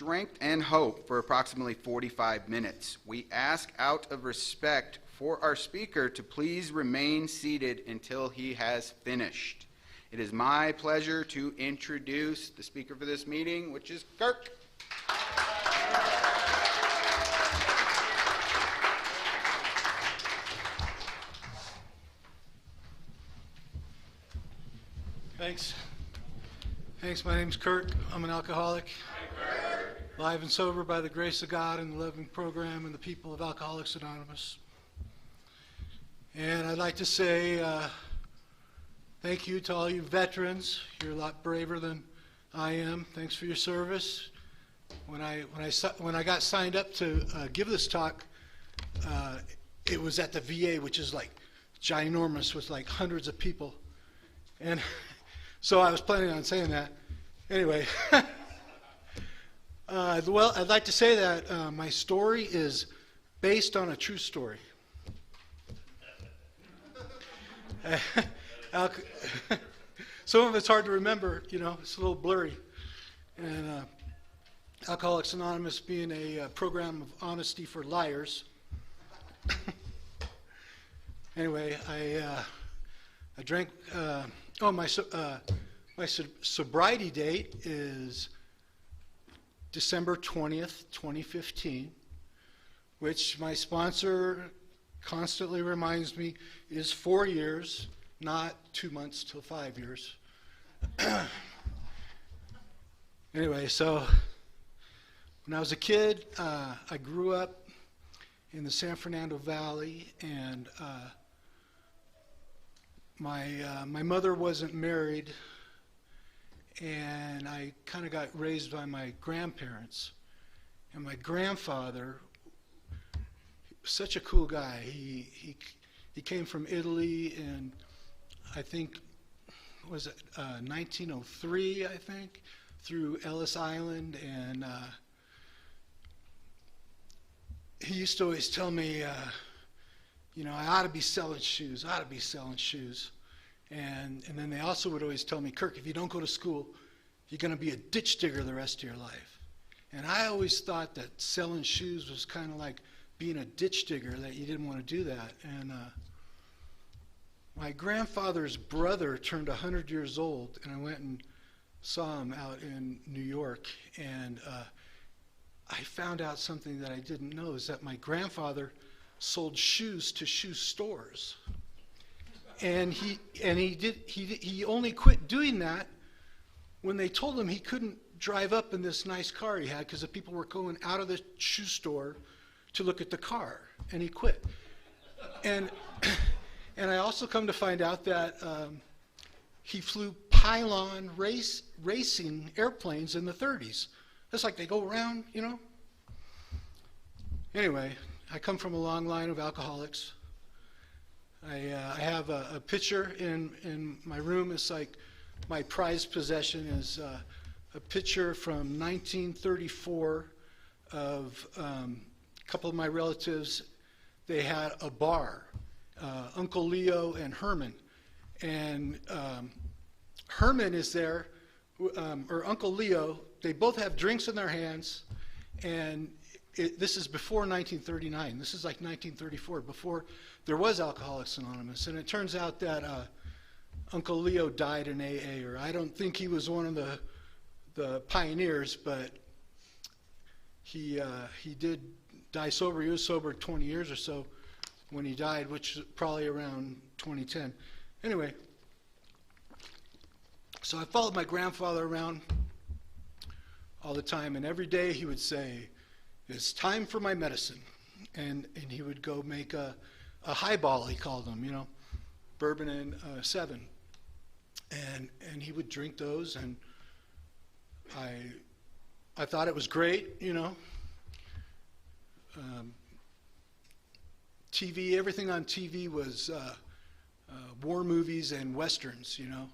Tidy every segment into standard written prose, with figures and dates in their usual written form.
strength and hope for approximately 45 minutes. We ask out of respect for our speaker to please remain seated until he has finished. It is my pleasure to introduce the speaker for this meeting, which is Kurk. Thanks. My name's Kurk. I'm an alcoholic. Hi, Kurk. Live and sober by the grace of God and the loving program and the people of Alcoholics Anonymous. And I'd like to say thank you to all you veterans. You're a lot braver than I am. Thanks for your service. When I got signed up to give this talk, it was at the VA, which is like ginormous with like hundreds of people. And so I was planning on saying that. Anyway, well, I'd like to say that my story is based on a true story. Some of it's hard to remember, you know, it's a little blurry. And Alcoholics Anonymous being a program of honesty for liars. Anyway, I drank. My sobriety date is December 20th, 2015, which my sponsor constantly reminds me is 4 years, not 2 months till 5 years. Anyway, so when I was a kid, I grew up in the San Fernando Valley, and my mother wasn't married, and I kind of got raised by my grandparents. And my grandfather, such a cool guy. He came from Italy, and I think, was it 1903, I think, through Ellis Island, and he used to always tell me, you know, I ought to be selling shoes, And then they also would always tell me, Kurk, if you don't go to school, you're going to be a ditch digger the rest of your life. And I always thought that selling shoes was kind of like being a ditch digger, that you didn't want to do that. And my grandfather's brother turned 100 years old, and I went and saw him out in New York. And I found out something that I didn't know, is that my grandfather sold shoes to shoe stores. And he only quit doing that when they told him he couldn't drive up in this nice car he had, because the people were going out of the shoe store to look at the car, and he quit. And I also come to find out that he flew pylon racing airplanes in the 30s. It's like they go around, you know. Anyway, I come from a long line of alcoholics. I have a picture in my room. It's like my prized possession is a picture from 1934 of a couple of my relatives. They had a bar, Uncle Leo and Herman. And Herman is there, or Uncle Leo. They both have drinks in their hands, and this is before 1939. This is like 1934, before there was Alcoholics Anonymous. And it turns out that Uncle Leo died in AA, or I don't think he was one of the pioneers, but he did die sober. He was sober 20 years or so when he died, which is probably around 2010. Anyway, so I followed my grandfather around all the time, and every day he would say, "It's time for my medicine," and he would go make a highball, he called them, you know, bourbon and 7, and he would drink those, and I thought it was great, you know. TV, everything on TV was war movies and westerns, you know,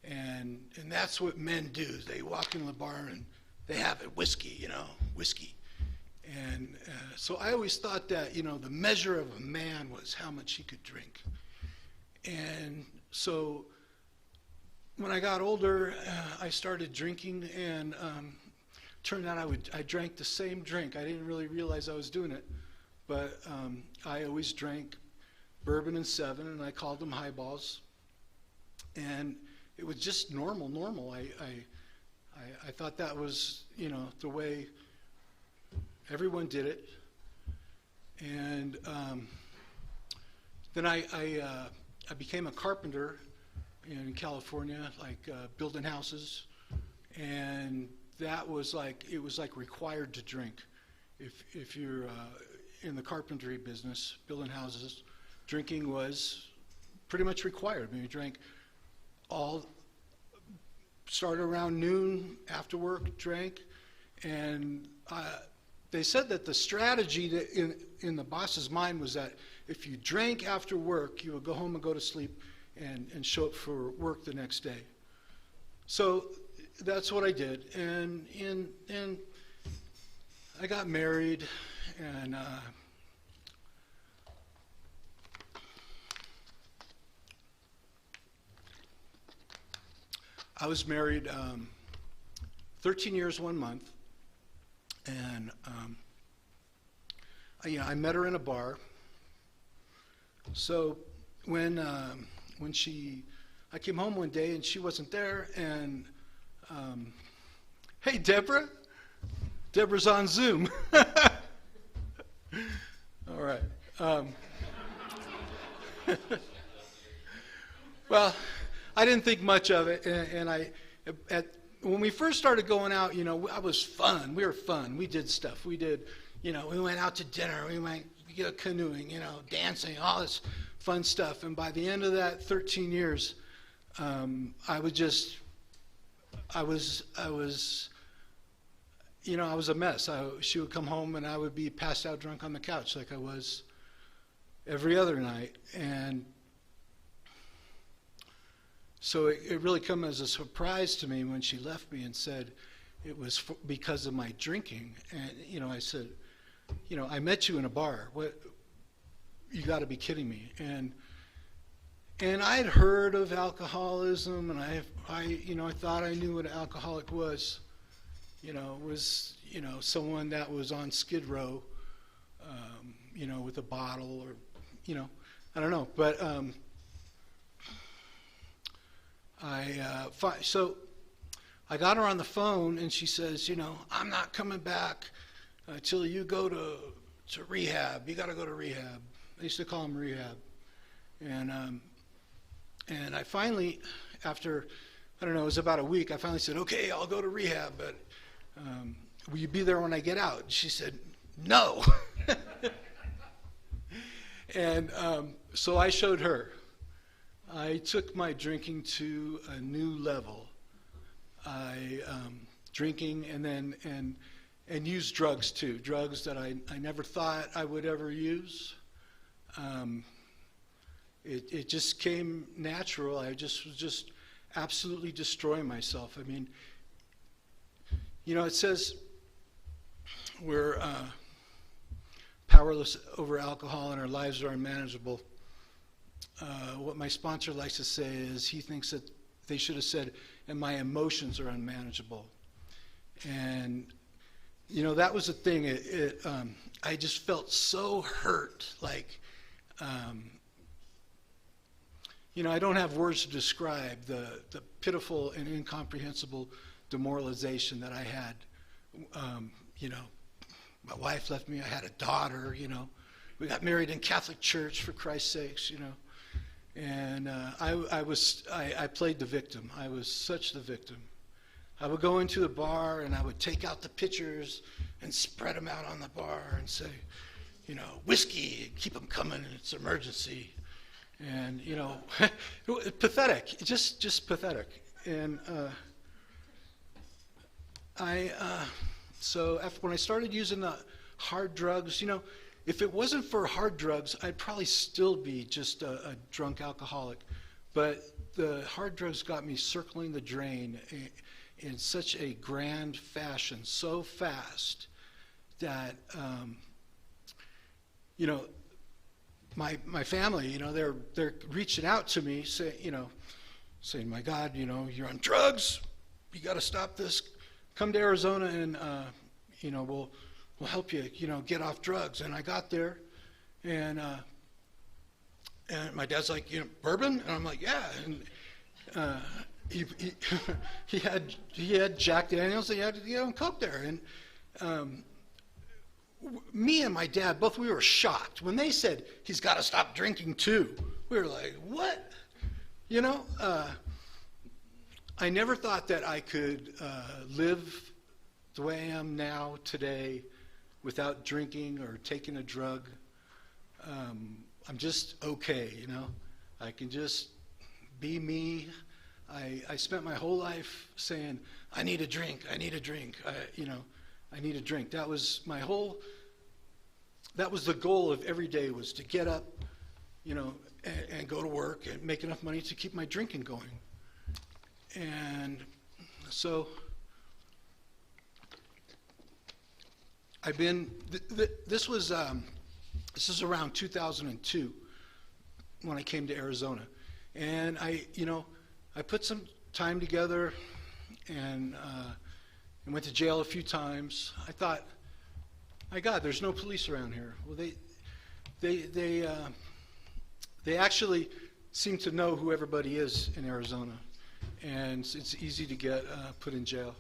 and that's what men do. They walk into the bar and they have it, whiskey, you know, whiskey. And so I always thought that, you know, the measure of a man was how much he could drink. And so when I got older, I started drinking, and turned out I drank the same drink. I didn't really realize I was doing it, but I always drank bourbon and 7, and I called them highballs, and it was just normal. I thought that was, the way everyone did it. And then I became a carpenter in California, building houses, and that was it was required to drink. If you're in the carpentry business, building houses, drinking was pretty much required. I mean, you drank started around noon, after work, drank, and they said that the strategy in the boss's mind was that if you drank after work, you would go home and go to sleep and show up for work the next day. So that's what I did, and I got married, and I was married 13 years, 1 month, and I met her in a bar. So when I came home one day and she wasn't there, and hey, Deborah's on Zoom. All right. Well, I didn't think much of it, and when we first started going out, I was fun. We were fun. We did stuff. We did, we went out to dinner. We went canoeing, dancing, all this fun stuff. And by the end of that 13 years, I was a mess. She would come home and I would be passed out drunk on the couch like I was every other night. And so it really came as a surprise to me when she left me and said it was because of my drinking. And, I said, I met you in a bar. What? You got to be kidding me. And I had heard of alcoholism, and I thought I knew what an alcoholic was. Was someone that was on Skid Row, with a bottle, or, I don't know. But so I got her on the phone, and she says, I'm not coming back until you go to rehab. You got to go to rehab. I used to call them rehab. And I finally, after, I don't know, it was about a week, I finally said, okay, I'll go to rehab, but will you be there when I get out? She said, no. And so I showed her. I took my drinking to a new level. Drinking and used drugs too, drugs that I never thought I would ever use. It just came natural. I was just absolutely destroying myself. I mean, it says we're powerless over alcohol and our lives are unmanageable. What my sponsor likes to say is he thinks that they should have said, and my emotions are unmanageable. And, that was the thing. I just felt so hurt. I don't have words to describe the pitiful and incomprehensible demoralization that I had. My wife left me. I had a daughter, We got married in Catholic church, for Christ's sakes, And I played the victim. I was such the victim. I would go into the bar and I would take out the pitchers and spread them out on the bar and say, whiskey, keep them coming, it's an emergency. And, pathetic, just pathetic. And so when I started using the hard drugs, if it wasn't for hard drugs, I'd probably still be just a drunk alcoholic. But the hard drugs got me circling the drain in such a grand fashion, so fast that, my family, they're reaching out to me, saying, my God, you're on drugs. You got to stop this. come to Arizona and, we'll help you, get off drugs. And I got there, and my dad's like, bourbon? And I'm like, yeah. And he had Jack Daniels, and he had Coke there. And me and my dad, both, we were shocked. When they said, he's got to stop drinking too, we were like, what? I never thought that I could live the way I am now today without drinking or taking a drug. I'm just okay, I can just be me. I spent my whole life saying, I need a drink, I need a drink, I need a drink. That was the goal of every day, was to get up, and go to work and make enough money to keep my drinking going. And so I've been, this is around 2002 when I came to Arizona. And I put some time together and went to jail a few times. I thought, my God, there's no police around here. Well, they actually seem to know who everybody is in Arizona, and it's easy to get put in jail.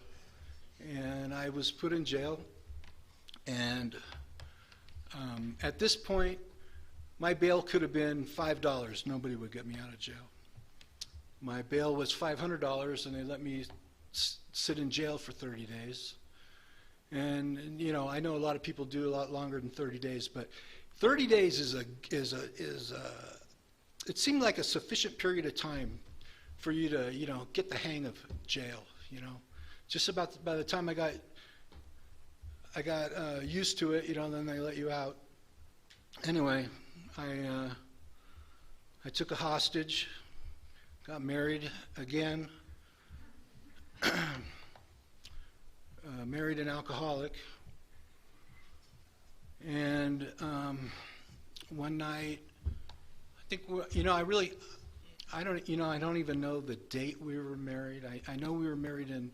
And I was put in jail, and at this point, my bail could have been $5. Nobody would get me out of jail. My bail was $500, and they let me sit in jail for 30 days. And I know a lot of people do a lot longer than 30 days, but 30 days it seemed like a sufficient period of time for you to get the hang of jail. Just about by the time I got used to it, then they let you out. Anyway, I took a hostage, got married again. Married an alcoholic, and one night, I think, I don't even know the date we were married. I know we were married in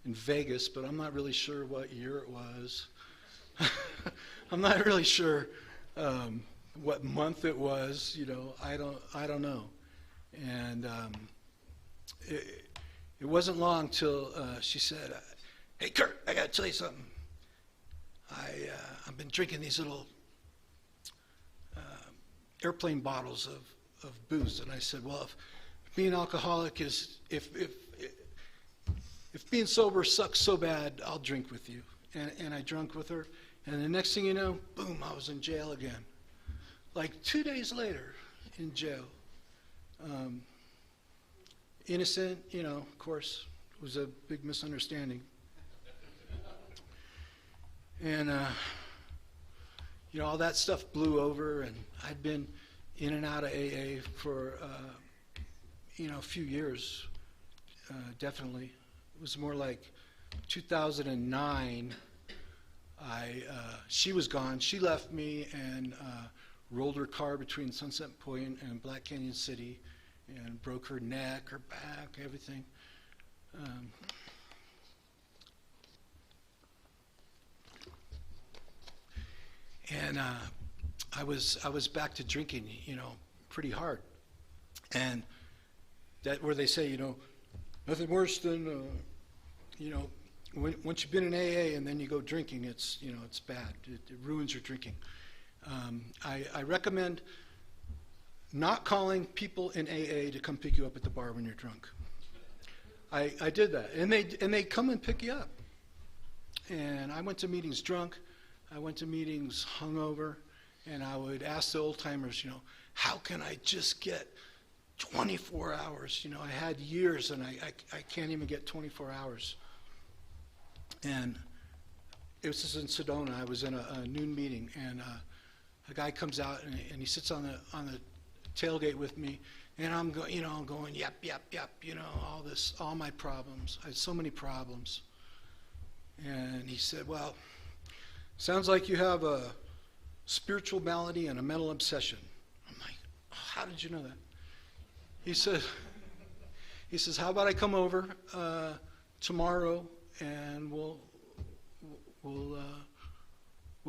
Vegas, but I'm not really sure what year it was. I'm not really sure what month it was. I don't know. And it wasn't long till she said, "Hey, Kirk, I got to tell you something. I've been drinking these little airplane bottles of booze." And I said, "Well, if being alcoholic is, if being sober sucks so bad, I'll drink with you." And I drank with her. And the next thing you know, boom, I was in jail again. Like 2 days later, in jail. Innocent, of course, it was a big misunderstanding. And, all that stuff blew over, and I'd been in and out of AA for, a few years, definitely. It was more like 2009, she was gone. She left me and rolled her car between Sunset Point and Black Canyon City and broke her neck, her back, everything. And I was back to drinking, pretty hard. And that where they say, nothing worse than, once you've been in AA and then you go drinking, it's bad. It ruins your drinking. I recommend not calling people in AA to come pick you up at the bar when you're drunk. I did that, and they come and pick you up. And I went to meetings drunk. I went to meetings hungover, and I would ask the old timers, how can I just get 24 hours? I had years, and I can't even get 24 hours. And it was just in Sedona. I was in a noon meeting, and a guy comes out, and he sits on the tailgate with me, and I'm going, yep, all my problems. I had so many problems. And he said, "Well, sounds like you have a spiritual malady and a mental obsession." I'm like, "Oh, how did you know that?" He says, "How about I come over tomorrow and we'll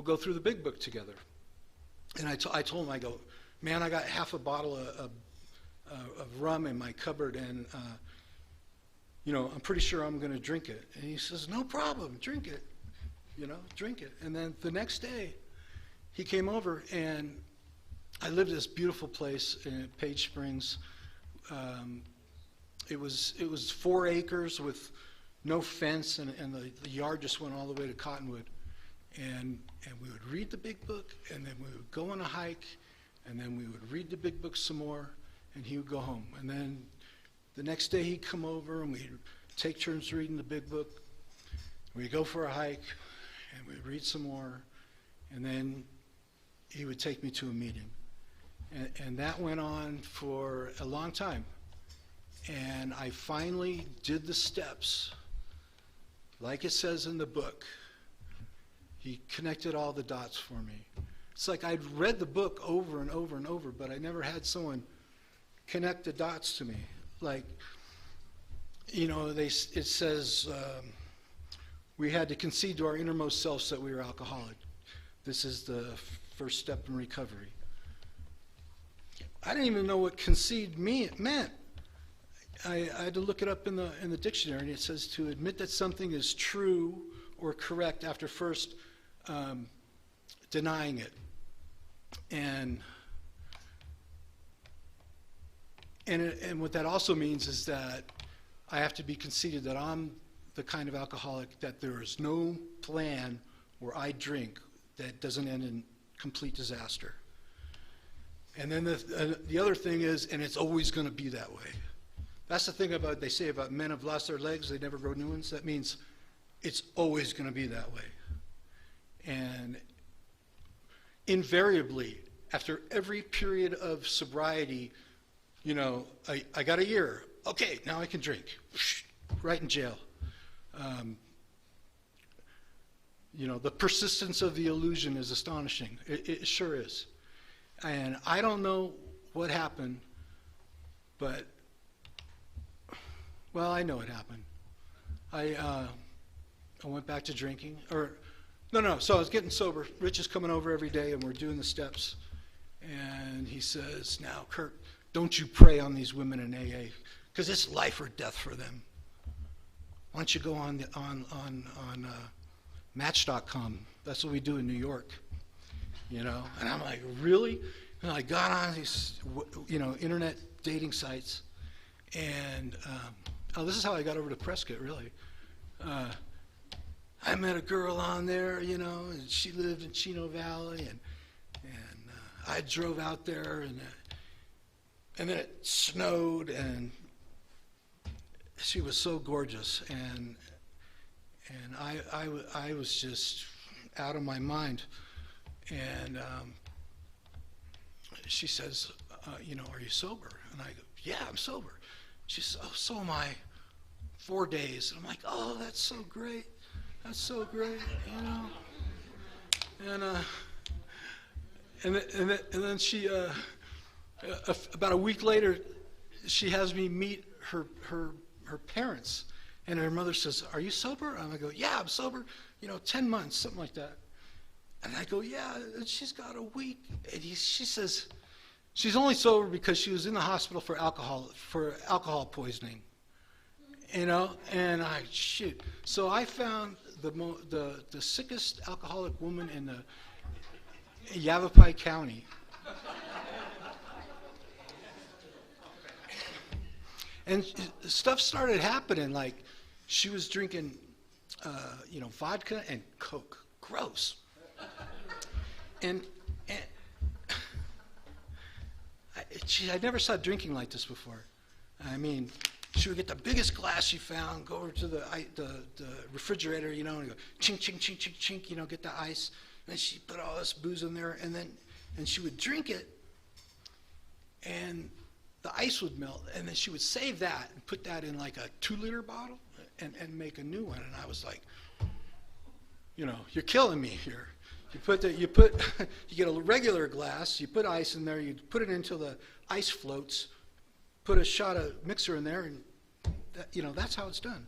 go through the big book together. And I told him, I go, man, I got half a bottle of rum in my cupboard, and I'm pretty sure I'm going to drink it. And he says, no problem, drink it, drink it. And then the next day, he came over, and I lived in this beautiful place in Page Springs. It was 4 acres with no fence, and the yard just went all the way to Cottonwood. And we would read the big book, and then we would go on a hike, and then we would read the big book some more, and he would go home. And then the next day he'd come over, and we'd take turns reading the big book. We'd go for a hike, and we'd read some more, and then he would take me to a meeting. And that went on for a long time. And I finally did the steps, like it says in the book. He connected all the dots for me. It's like I'd read the book over and over and over, but I never had someone connect the dots to me. Like, it says we had to concede to our innermost selves that we were alcoholic. This is the first step in recovery. I didn't even know what concede meant. I had to look it up in the dictionary, and it says to admit that something is true or correct after first denying it. And what that also means is that I have to be conceded that I'm the kind of alcoholic that there is no plan where I drink that doesn't end in complete disaster. And then the other thing is, and it's always going to be that way. That's the thing they say about men have lost their legs, they never grow new ones. That means it's always going to be that way. And invariably, after every period of sobriety, I got a year. Okay, now I can drink. Right in jail. The persistence of the illusion is astonishing. It sure is. And I don't know what happened, but, well, I know it happened. I went back to drinking, so I was getting sober. Rich is coming over every day, and we're doing the steps. And he says, now, Kirk, don't you prey on these women in AA, because it's life or death for them. Why don't you go on Match.com? That's what we do in New York. And I'm like, really? And I got on these, internet dating sites, and this is how I got over to Prescott, really. I met a girl on there, and she lived in Chino Valley, and I drove out there, and then it snowed, and she was so gorgeous, and I was just out of my mind. And she says, are you sober? And I go, yeah, I'm sober. She says, oh, so am I. 4 days. And I'm like, oh, that's so great. That's so great, And then she, about a week later, she has me meet her parents. And her mother says, are you sober? And I go, yeah, I'm sober, 10 months, something like that. And I go, yeah, and she's got a week. And she says, she's only sober because she was in the hospital for alcohol poisoning. And I, shoot. So I found the sickest alcoholic woman in the Yavapai County. And stuff started happening, like she was drinking, vodka and Coke. Gross. And I never saw drinking like this before. I mean, she would get the biggest glass she found, go over to the refrigerator, and go chink, chink, chink, chink, chink, get the ice. And then she'd put all this booze in there, and she would drink it, and the ice would melt, and then she would save that and put that in like a 2-liter bottle and make a new one. And I was like, you're killing me here. You get a regular glass, you put ice in there, you put it until the ice floats, put a shot of mixer in there, and that's how it's done.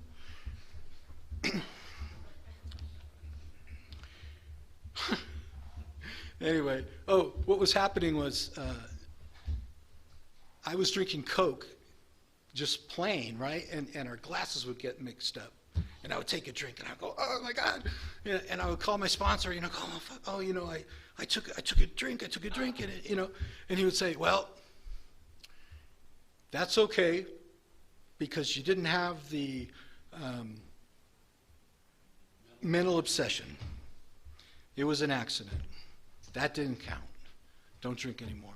Anyway, what was happening was I was drinking Coke, just plain, right? And our glasses would get mixed up. And I would take a drink, and I'd go, oh, my God. Yeah, and I would call my sponsor, go, oh, fuck, I took a drink, and, and he would say, well, that's okay, because you didn't have the mental obsession. It was an accident. That didn't count. Don't drink anymore.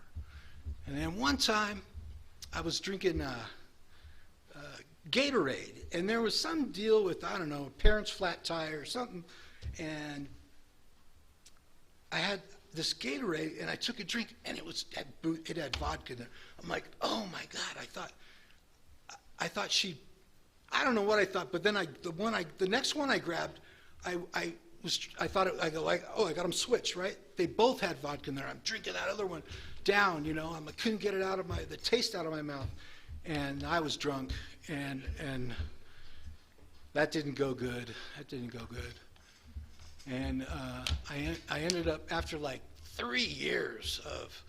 And then one time, I was drinking Gatorade, and there was some deal with, I don't know, parents' flat tire or something, and I had this Gatorade, and I took a drink, and it had vodka in it. I'm like, oh my God! I thought she, I don't know what I thought, but then the next one I grabbed, I got them switched, right? They both had vodka in there. I'm drinking that other one down, I couldn't get it the taste out of my mouth, and I was drunk, and that didn't go good. And I ended up, after like 3 years of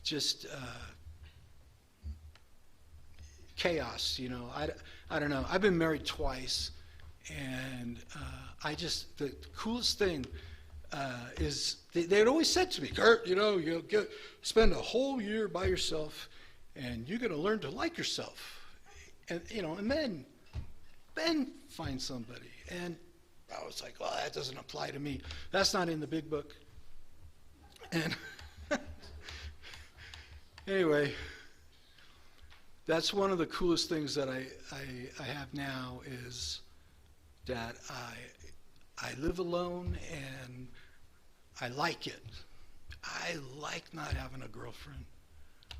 just chaos, I don't know. I've been married twice, and the coolest thing is they had always said to me, Kurt, you'll spend a whole year by yourself, and you're going to learn to like yourself, and and then find somebody. And I was like, well, that doesn't apply to me. That's not in the big book. And anyway, that's one of the coolest things that I have now, is that I live alone, and I like it. I like not having a girlfriend.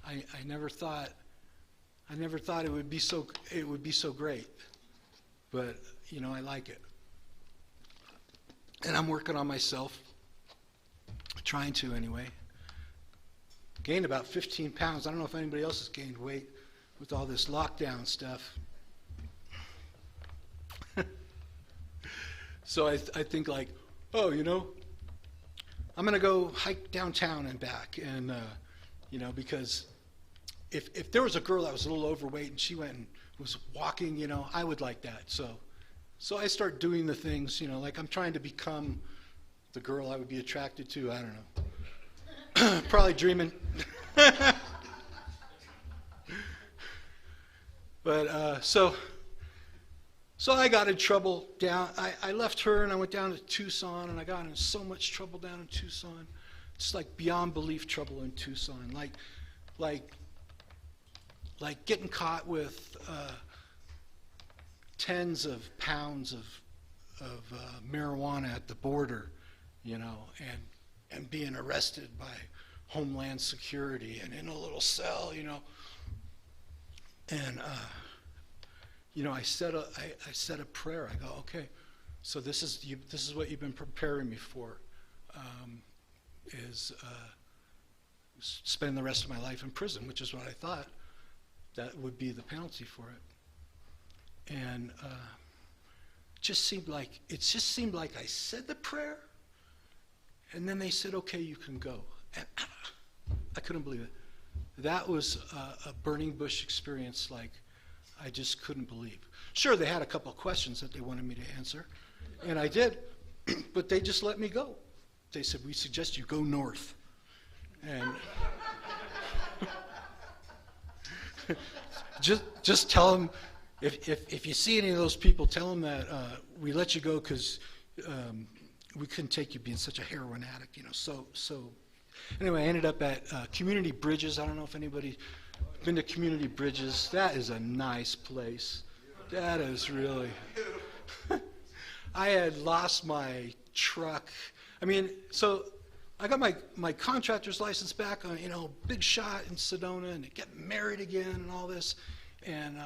I never thought it would be so great, but I like it. And I'm working on myself, trying to anyway. Gained about 15 pounds. I don't know if anybody else has gained weight with all this lockdown stuff. So I think like, I'm going to go hike downtown and back, and because if there was a girl that was a little overweight and she went and was walking, I would like that. So I start doing the things, like I'm trying to become the girl I would be attracted to. I don't know. Probably dreaming. But so I got in trouble down. I left her and I went down to Tucson, and I got in so much trouble down in Tucson. Just like beyond belief trouble in Tucson. Like getting caught with tens of pounds of marijuana at the border, and being arrested by Homeland Security and in a little cell, and I said a prayer. I go, okay, so this is what you've been preparing me for, is spend the rest of my life in prison, which is what I thought that would be the penalty for it. And it just seemed like I said the prayer, and then they said, okay, you can go. And I couldn't believe it. That was a burning bush experience like I just couldn't believe. Sure, they had a couple of questions that they wanted me to answer, and I did, but they just let me go. They said, we suggest you go north. And just tell them, if you see any of those people, tell them that we let you go because we couldn't take you being such a heroin addict, So anyway, I ended up at Community Bridges. I don't know if anybody been to Community Bridges. That is a nice place. That is really. I had lost my truck. So I got my contractor's license back on, big shot in Sedona, and get married again and all this. And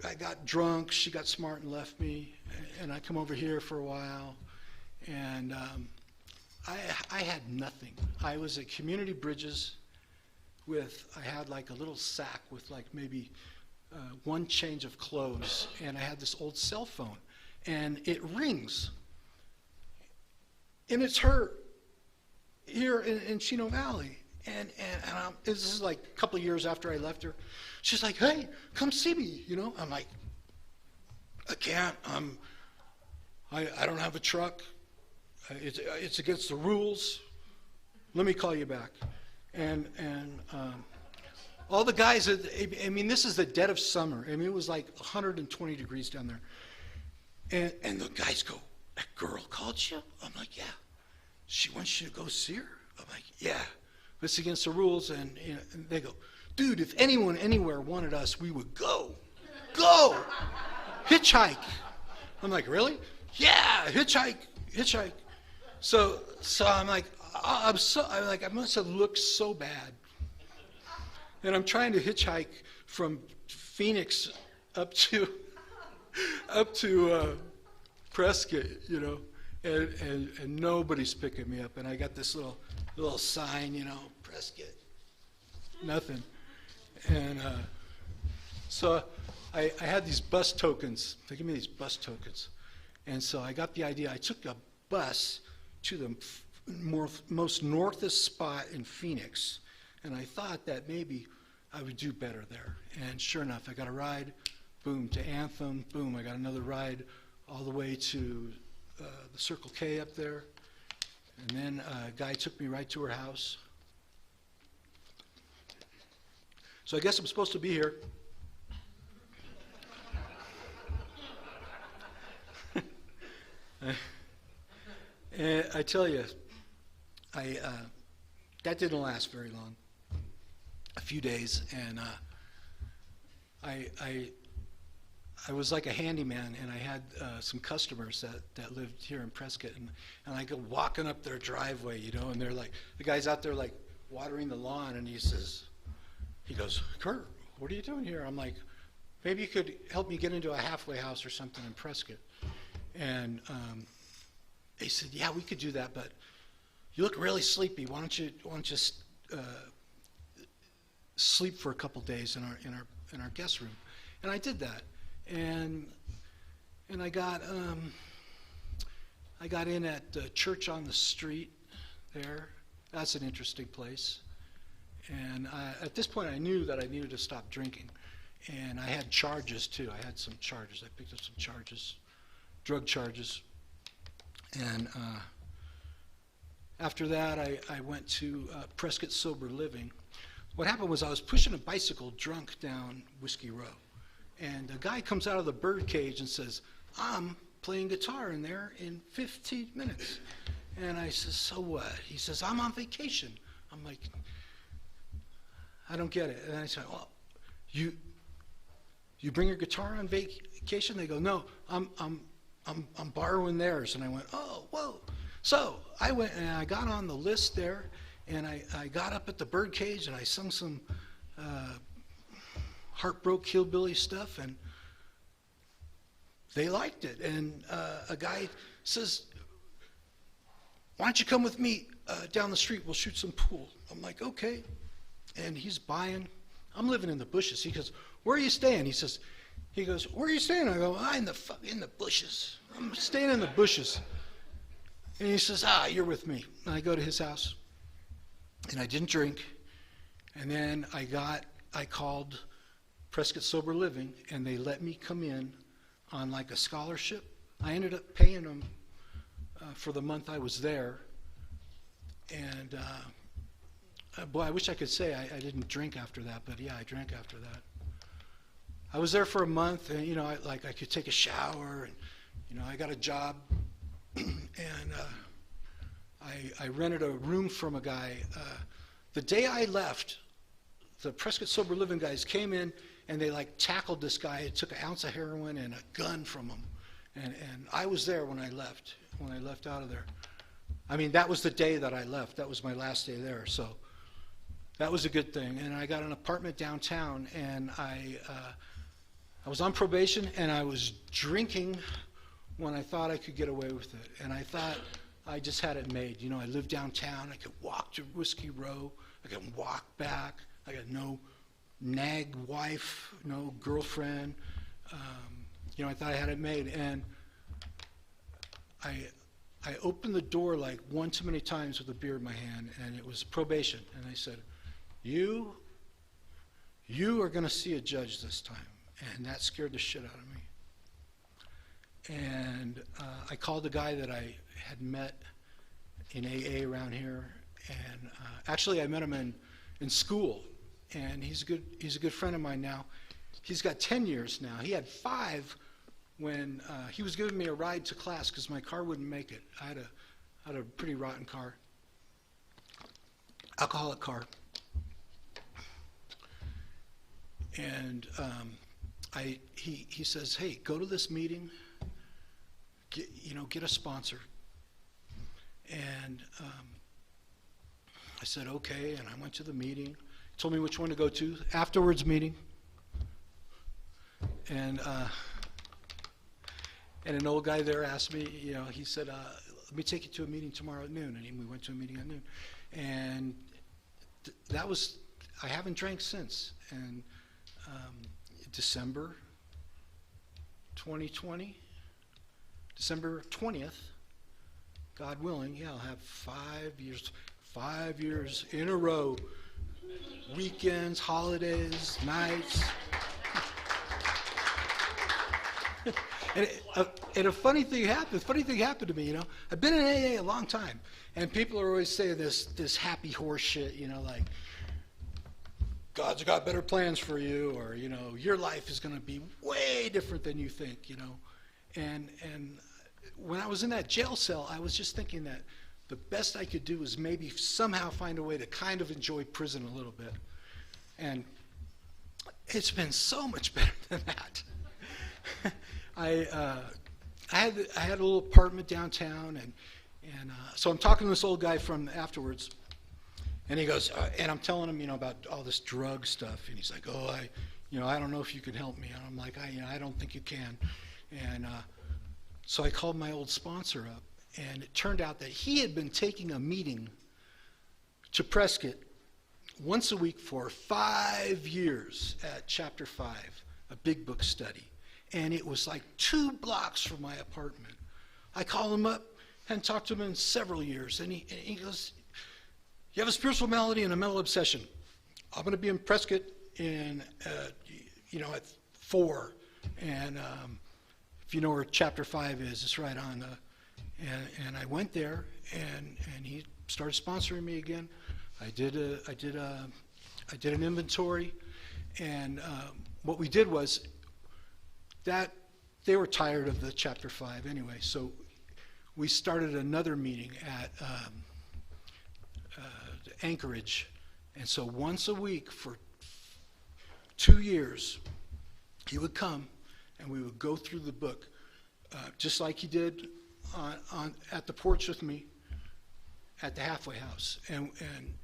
I got drunk. She got smart and left me. And I come over here for a while. And I had nothing. I was at Community Bridges I had like a little sack with like maybe one change of clothes, and I had this old cell phone, and it rings. And it's her here in Chino Valley. And this is like a couple of years after I left her. She's like, hey, come see me, you know. I'm like, I can't. I don't have a truck. It's against the rules. Let me call you back. And all the guys, I mean, this is the dead of summer. I mean, it was like 120 degrees down there. And the guys go, that girl called you? I'm like, yeah. She wants you to go see her? I'm like, yeah. It's against the rules. And, you know, and they go, dude, if anyone anywhere wanted us, we would go. Go! Hitchhike. I'm like, really? Yeah, hitchhike. So I'm like, I must have looked so bad. And I'm trying to hitchhike from Phoenix up to Prescott, you know, and nobody's picking me up. And I got this little sign, you know, Prescott, nothing. And so I had these bus tokens. They give me these bus tokens. And so I got the idea. I took a bus to the most northest spot in Phoenix, and I thought that maybe I would do better there. And sure enough, I got a ride, boom, to Anthem, boom, I got another ride all the way to the Circle K up there, and then a guy took me right to her house. So I guess I'm supposed to be here. And I tell you, that didn't last very long. A few days, and I was like a handyman, and I had some customers that lived here in Prescott, and I go walking up their driveway, you know, and they're like, the guy's out there like watering the lawn, and he goes, Kurt, what are you doing here? I'm like, maybe you could help me get into a halfway house or something in Prescott. And he said, yeah, we could do that, but you look really sleepy. Why don't you sleep for a couple days in our guest room? And I did that, and I got in at the church on the street there. That's an interesting place. And at this point, I knew that I needed to stop drinking, and I had charges too. I had some charges. I picked up some charges, drug charges, and after that, I went to Prescott Sober Living. What happened was I was pushing a bicycle drunk down Whiskey Row, and a guy comes out of the bird cage and says, I'm playing guitar in there in 15 minutes. And I says, so what? He says, I'm on vacation. I'm like, I don't get it. And I said, well, you bring your guitar on vacation? They go, no, I'm borrowing theirs. And I went, oh, whoa. So I went and I got on the list there, and I got up at the birdcage and I sung some Heartbroken Hillbilly stuff, and they liked it. And a guy says, why don't you come with me down the street? We'll shoot some pool. I'm like, okay. And he's buying. I'm living in the bushes. He goes, where are you staying? He goes, where are you staying? I go, in the bushes. I'm staying in the bushes. And he says, you're with me. And I go to his house, and I didn't drink. And then I called Prescott Sober Living, and they let me come in on like a scholarship. I ended up paying them for the month I was there. And boy, I wish I could say I didn't drink after that, but yeah, I drank after that. I was there for a month, and you know, I could take a shower, and you know, I got a job, and I rented a room from a guy. The day I left, the Prescott Sober Living guys came in, and they like tackled this guy. It took an ounce of heroin and a gun from him, and I was there when I left out of there. I mean, that was the day that I left. That was my last day there, so that was a good thing. And I got an apartment downtown, and I was on probation, and I was drinking when I thought I could get away with it. And I thought I just had it made. You know, I lived downtown. I could walk to Whiskey Row. I could walk back. I got no nag wife, girlfriend. I thought I had it made, and I opened the door like one too many times with a beer in my hand, and it was probation. And they said, you are going to see a judge this time. And that scared the shit out of me. And I called the guy that I had met in AA around here. And actually, I met him in school. And he's a good friend of mine now. He's got 10 years now. He had 5 when he was giving me a ride to class because my car wouldn't make it. I had a pretty rotten car, alcoholic car. And he says, hey, go to this meeting, get a sponsor. And I said, okay, and I went to the meeting. He told me which one to go to. Afterwards meeting. And an old guy there asked me, he said, let me take you to a meeting tomorrow at noon. And we went to a meeting at noon. And that was, I haven't drank since. And December 2020, December 20th, God willing, I'll have 5 years in a row, weekends, holidays, nights. And a funny thing happened to me, I've been in AA a long time, and people are always saying this happy horse shit, like, God's got better plans for you, or, your life is going to be way different than you think, And when I was in that jail cell, I was just thinking that the best I could do was maybe somehow find a way to kind of enjoy prison a little bit. And it's been so much better than that. I had a little apartment downtown, and so I'm talking to this old guy from afterwards, and he goes, and I'm telling him, about all this drug stuff, and he's like, oh, I don't know if you can help me. And I'm like, I don't think you can. And so I called my old sponsor up, and it turned out that he had been taking a meeting to Prescott once a week for 5 years at Chapter 5, a big book study. And it was like 2 blocks from my apartment. I called him up, hadn't talked to him in several years, and he goes, you have a spiritual malady and a mental obsession. I'm going to be in Prescott at 4. And if you know where Chapter 5 is, it's right on the, and I went there, and he started sponsoring me again. I did an inventory, and what we did was that they were tired of the Chapter 5 anyway, so we started another meeting at Anchorage, and so once a week for 2 years, he would come, and we would go through the book, just like he did at the porch with me at the halfway house, and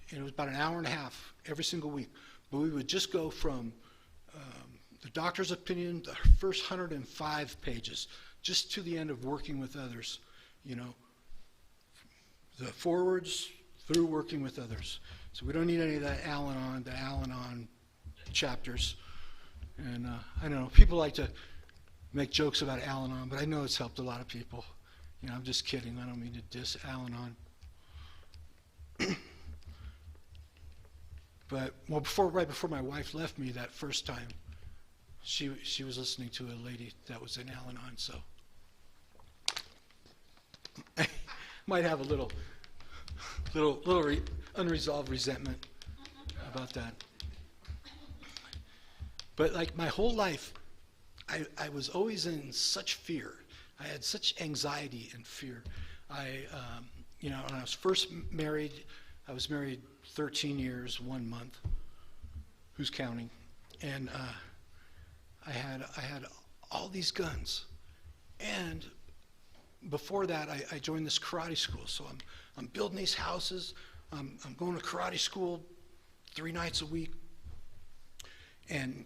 it was about an hour and a half every single week. But we would just go from the doctor's opinion, the first 105 pages, just to the end of working with others, the forwards through working with others. So we don't need any of the Al-Anon chapters. And I don't know, people like to make jokes about Al-Anon, but I know it's helped a lot of people. I'm just kidding. I don't mean to diss Al-Anon. But right before my wife left me that first time, she was listening to a lady that was in Al-Anon, so might have a little unresolved resentment about that. But like my whole life, I was always in such fear. I had such anxiety and fear. When I was first married, I was married 13 years, 1 month. Who's counting? And I had all these guns. And before that, I joined this karate school. So I'm building these houses. I'm going to karate school 3 nights a week. And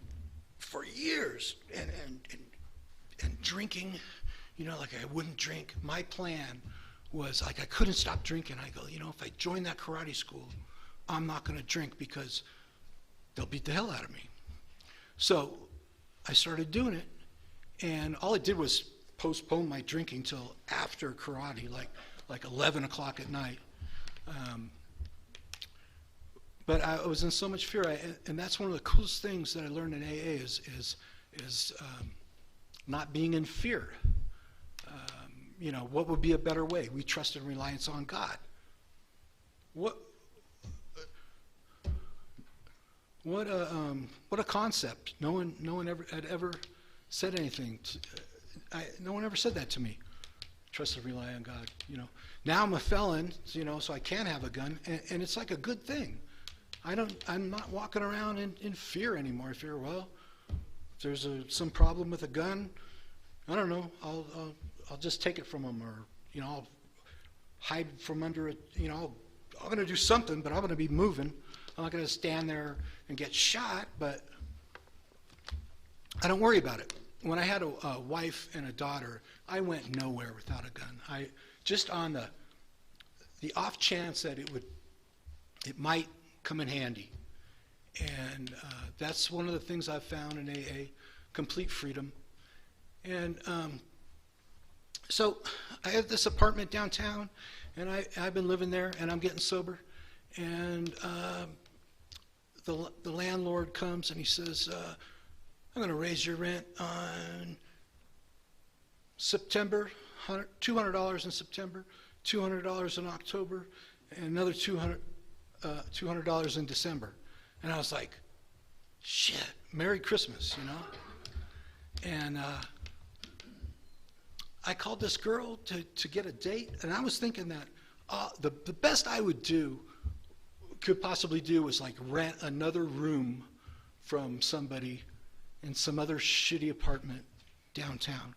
for years, and drinking, like I wouldn't drink. My plan was like I couldn't stop drinking. I go, if I join that karate school, I'm not going to drink because they'll beat the hell out of me. So I started doing it, and all it did was postpone my drinking till after karate, like 11 o'clock at night. But I was in so much fear, and that's one of the coolest things that I learned in AA is not being in fear. What would be a better way? We trust and reliance on God. What a concept. No one ever had ever said anything. No one ever said that to me. Trust and rely on God. Now I'm a felon, so I can't have a gun, and it's like a good thing. I'm not walking around in fear anymore. I fear, well, if there's some problem with a gun, I don't know. I'll just take it from them, or I'll hide from under it. I'm going to do something, but I'm going to be moving. I'm not going to stand there and get shot, but I don't worry about it. When I had a wife and a daughter, I went nowhere without a gun. Just on the off chance that it might come in handy. And that's one of the things I've found in AA, complete freedom. And so I have this apartment downtown, and I've been living there, and I'm getting sober. And the landlord comes and he says, I'm going to raise your rent on September, $200 in September, $200 in October, and another $200 in December. And I was like, shit, Merry Christmas, And I called this girl to get a date, and I was thinking that the best I could possibly do was like rent another room from somebody in some other shitty apartment downtown.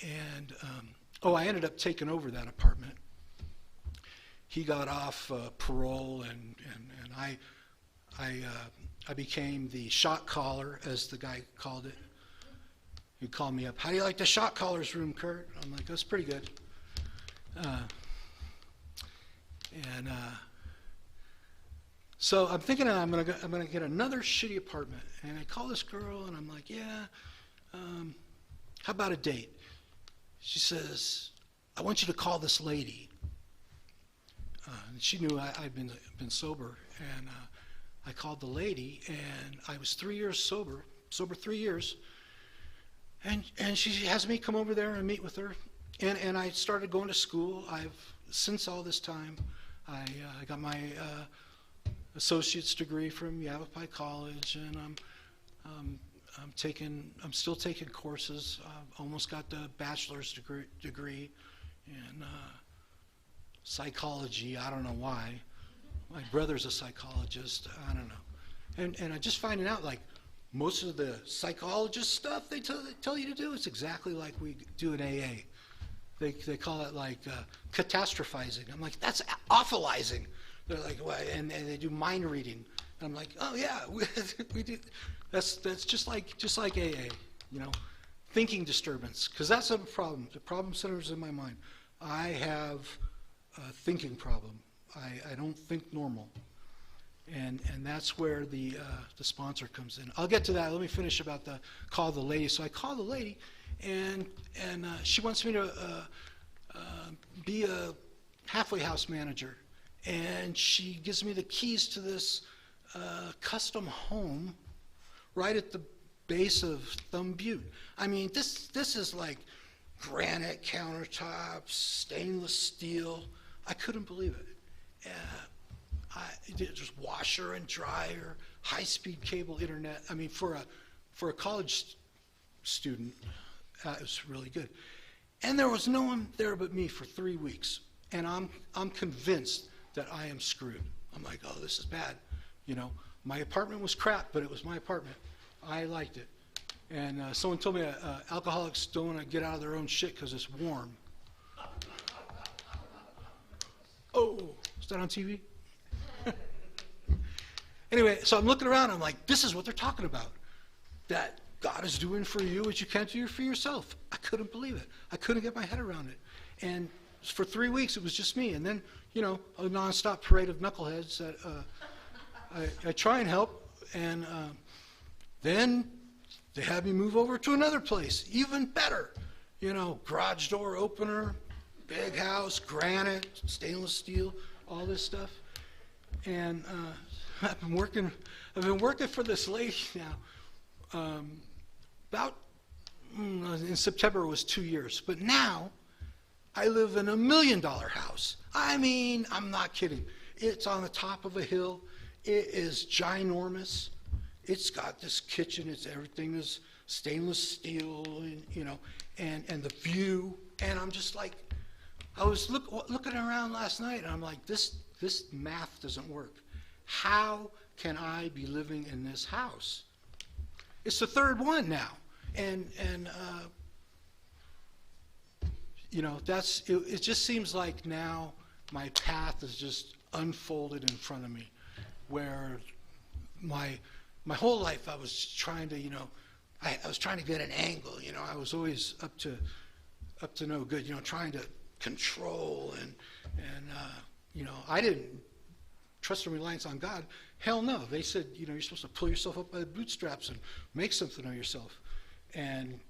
And I ended up taking over that apartment. He got off parole, and I became the shot caller, as the guy called it. He'd call me up. How do you like the shot caller's room, Kurt? I'm like, that's pretty good. So I'm thinking I'm gonna get another shitty apartment, and I call this girl, and I'm like, yeah, how about a date? She says, I want you to call this lady. And she knew I'd been sober, and I called the lady, and I was 3 years sober 3 years, and she has me come over there and meet with her, and I started going to school. Since all this time, I got my associate's degree from Yavapai College, and I'm still taking courses. Almost got the bachelor's degree in psychology. I don't know why. My brother's a psychologist. I don't know. And I'm just finding out, like, most of the psychologist stuff they tell you to do is exactly like we do in AA. They call it like catastrophizing. I'm like, that's awfulizing. They're like, what? And they do mind reading. And I'm like, oh yeah, we do. That's just like AA, thinking disturbance. Because that's a problem. The problem centers in my mind. I have a thinking problem. I don't think normal. And that's where the sponsor comes in. I'll get to that. Let me finish about the call the lady. So I call the lady, and she wants me to be a halfway house manager. And she gives me the keys to this custom home right at the base of Thumb Butte. I mean, this is like granite countertops, stainless steel. I couldn't believe it. Just washer and dryer, high-speed cable internet. I mean, for a college student, it was really good. And there was no one there but me for 3 weeks, and I'm convinced that I am screwed. I'm like, oh, this is bad. My apartment was crap, but it was my apartment. I liked it. And someone told me alcoholics don't want to get out of their own shit because it's warm. Oh, is that on TV? Anyway, so I'm looking around, I'm like, this is what they're talking about. That God is doing for you what you can't do for yourself. I couldn't believe it. I couldn't get my head around it. And for 3 weeks, it was just me. And then, a nonstop parade of knuckleheads that I try and help. And Then they had me move over to another place, even better. You know, garage door opener, big house, granite, stainless steel, all this stuff. And I've been working for this lady now. In September it was 2 years. But now I live in $1 million house. I mean, I'm not kidding. It's on the top of a hill. It is ginormous. It's got this kitchen. Everything is stainless steel, and, you know, and the view. And I'm just like, I was looking around last night, and I'm like, this math doesn't work. How can I be living in this house? It's the third one now, and you know, it just seems like now my path is just unfolded in front of me, where my whole life I was trying to, you know, I was trying to get an angle, you know, I was always up to no good, you know, trying to control and you know, I didn't trust and reliance on God. Hell no. They said, you know, you're supposed to pull yourself up by the bootstraps and make something of yourself. And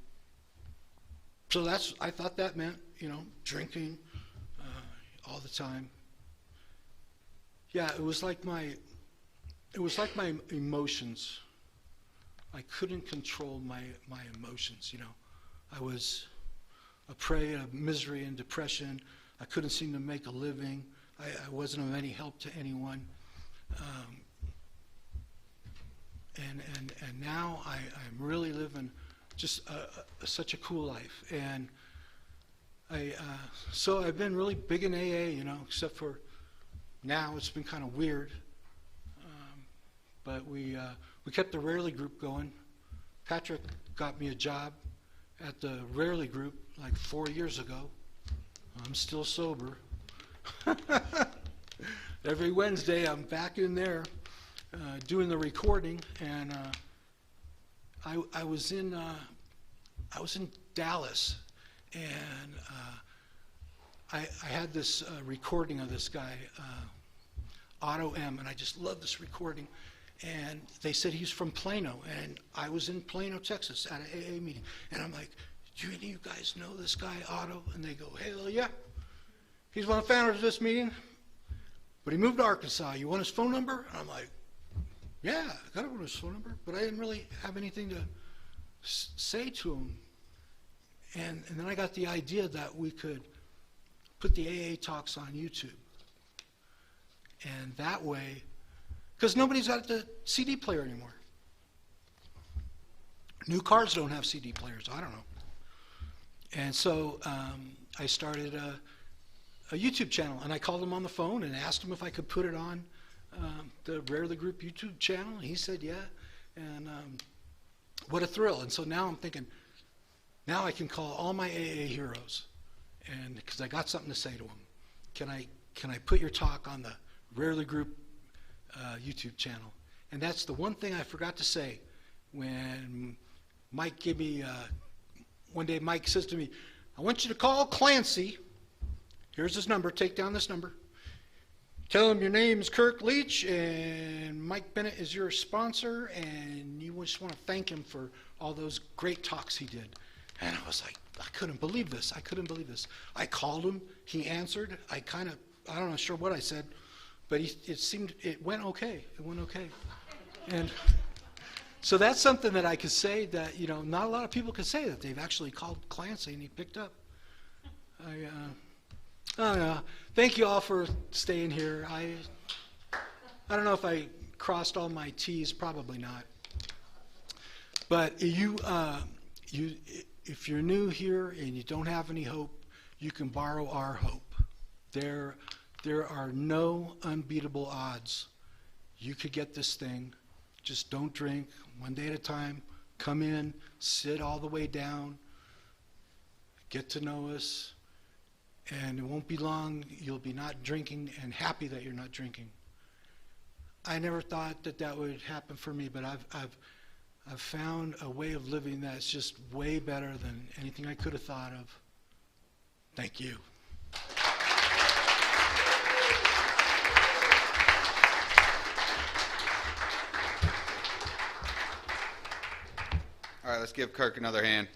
so I thought that meant, you know, drinking all the time. Yeah, it was like my emotions. I couldn't control my emotions, you know. I was a prey of misery and depression. I couldn't seem to make a living. I wasn't of any help to anyone. And now I'm really living just such a cool life. And so I've been really big in AA, you know, except for now it's been kind of weird. But we kept the Rarely group going. Patrick got me a job at the Rarely group like 4 years ago. I'm still sober. Every Wednesday I'm back in there doing the recording, and I was in Dallas, and I had this recording of this guy, Otto M, and I just love this recording. And they said he's from Plano, and I was in Plano, Texas at an AA meeting, and I'm like, do any of you guys know this guy, Otto? And they go, hell yeah. He's one of the founders of this meeting, but he moved to Arkansas. You want his phone number? And I'm like, yeah, I got his phone number, but I didn't really have anything to say to him. And then I got the idea that we could put the AA talks on YouTube. And that way, because nobody's got the CD player anymore. New cars don't have CD players, I don't know. And so I started a YouTube channel, and I called him on the phone and asked him if I could put it on the Rarely Group YouTube channel, and he said yeah, and what a thrill. And so now I'm thinking, now I can call all my AA heroes, and because I got something to say to them. Can I put your talk on the Rarely Group YouTube channel? And that's the one thing I forgot to say when Mike gave me, one day Mike says to me, I want you to call Clancy. Here's his number. Take down this number. Tell him your name is Kurk Leach and Mike Bennett is your sponsor, and you just want to thank him for all those great talks he did. And I was like, I couldn't believe this. I couldn't believe this. I called him. He answered. I don't know sure what I said, but it went okay. It went okay. And so that's something that I could say that, you know, not a lot of people can say that they've actually called Clancy and he picked up. Thank you all for staying here. I don't know if I crossed all my T's, probably not. But if you're new here and you don't have any hope, you can borrow our hope. There are no unbeatable odds. You could get this thing. Just don't drink, one day at a time. Come in, sit all the way down, get to know us, and it won't be long. You'll be not drinking and happy that you're not drinking. I never thought that would happen for me, but I've found a way of living that's just way better than anything I could have thought of. Thank you. Let's give Kirk another hand.